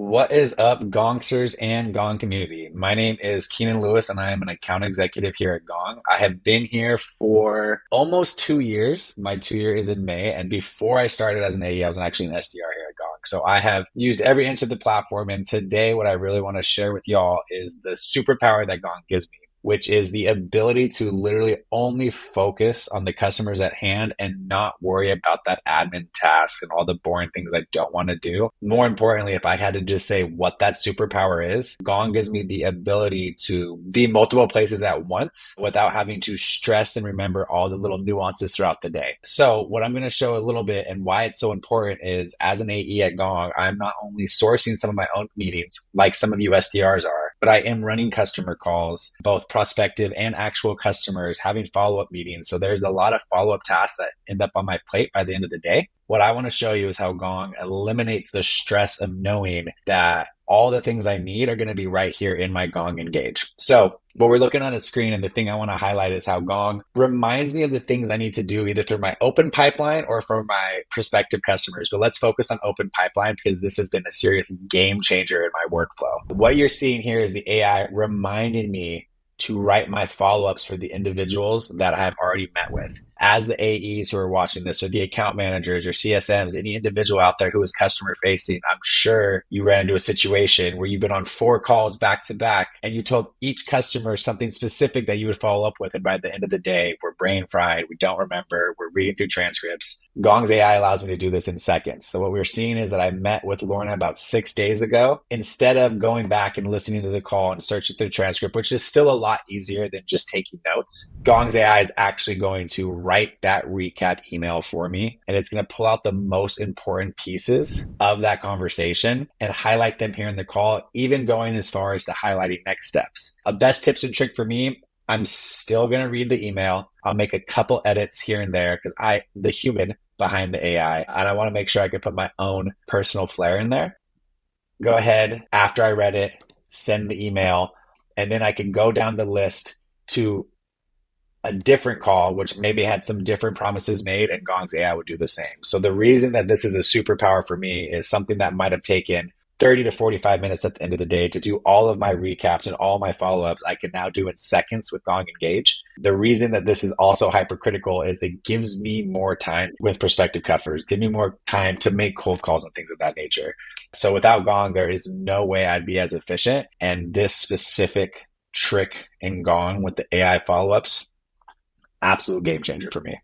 What is up, Gongsters and Gong community? My name is Keenan Lewis, and I am an account executive here at Gong. I have been here for almost 2 years. My 2 year is in May, and before I started as an AE, I was actually an SDR here at Gong. So I have used every inch of the platform, and today, what I really want to share with y'all is the superpower that Gong gives me, which is the ability to literally only focus on the customers at hand and not worry about that admin task and all the boring things I don't want to do. More importantly, if I had to just say what that superpower is, Gong gives me the ability to be multiple places at once without having to stress and remember all the little nuances throughout the day. So what I'm going to show a little bit and why it's so important is as an AE at Gong, I'm not only sourcing some of my own meetings like some of you SDRs are, but I am running customer calls, both prospective and actual customers, having follow-up meetings. So there's a lot of follow-up tasks that end up on my plate by the end of the day. What I want to show you is how Gong eliminates the stress of knowing that all the things I need are going to be right here in my Gong Engage. So what we're looking on the screen, and the thing I want to highlight is how Gong reminds me of the things I need to do either through my open pipeline or for my prospective customers. But let's focus on open pipeline because this has been a serious game changer in my workflow. What you're seeing here is the AI reminding me to write my follow-ups for the individuals that I've already met with. As the AEs who are watching this, or the account managers or CSMs, any individual out there who is customer facing, I'm sure you ran into a situation where you've been on 4 calls back to back and you told each customer something specific that you would follow up with. And by the end of the day, we're brain fried. We don't remember. We're reading through transcripts. Gong's AI allows me to do this in seconds. So what we're seeing is that I met with Lorna about 6 days ago. Instead of going back and listening to the call and searching through the transcript, which is still a lot easier than just taking notes, Gong's AI is actually going to write that recap email for me. And it's going to pull out the most important pieces of that conversation and highlight them here in the call, even going as far as to highlighting next steps. A best tips and trick for me, I'm still going to read the email. I'll make a couple edits here and there because the human behind the AI, and I want to make sure I can put my own personal flair in there. Go ahead, after I read it, send the email, and then I can go down the list to a different call, which maybe had some different promises made, and Gong's AI would do the same. So the reason that this is a superpower for me is something that might have taken 30 to 45 minutes at the end of the day to do all of my recaps and all my follow-ups, I can now do in seconds with Gong Engage. The reason that this is also hypercritical is it gives me more time with prospective customers, give me more time to make cold calls and things of that nature. So without Gong, there is no way I'd be as efficient. And this specific trick in Gong with the AI follow-ups, absolute game changer for me.